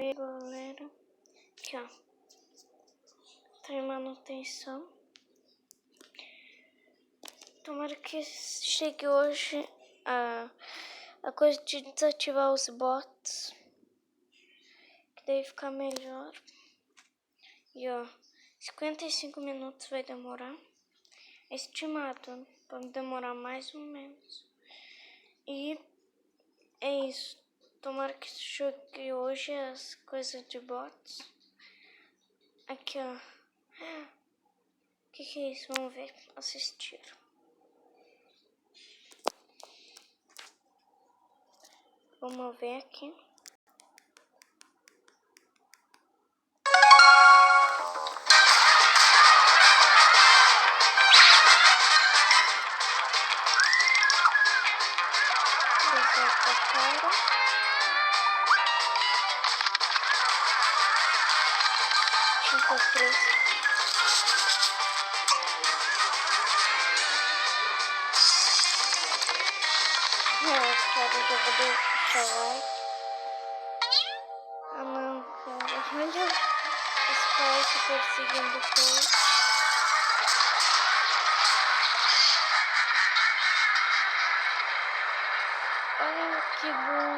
aí, galera. Aqui, ó. Tá em manutenção. Tomara que chegue hoje a coisa de desativar os bots. Que daí fica melhor. E ó, 55 minutos vai demorar. É estimado, pode demorar mais ou menos. E é isso. Tomara que chegue hoje as coisas de bots. Aqui, ó. O que é isso? Vamos ver. Assistir. Vamos ver aqui. Deserta a cara. Tinta fresca. Cara, já vou deixar like. Ah não, cara. Olha o Spike perseguindo o Coach. Olha que bom.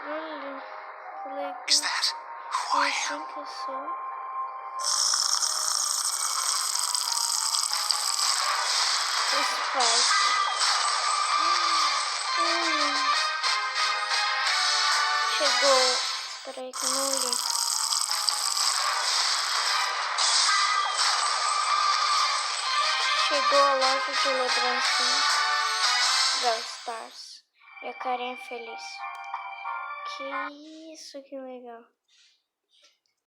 Olha que legal. Is that who É I assim am? que eu sou. O Spike. Chegou. Espera aí que eu não li. Chegou a loja de lembrancinhas Brawl Stars. E a carinha feliz. Que isso, que legal.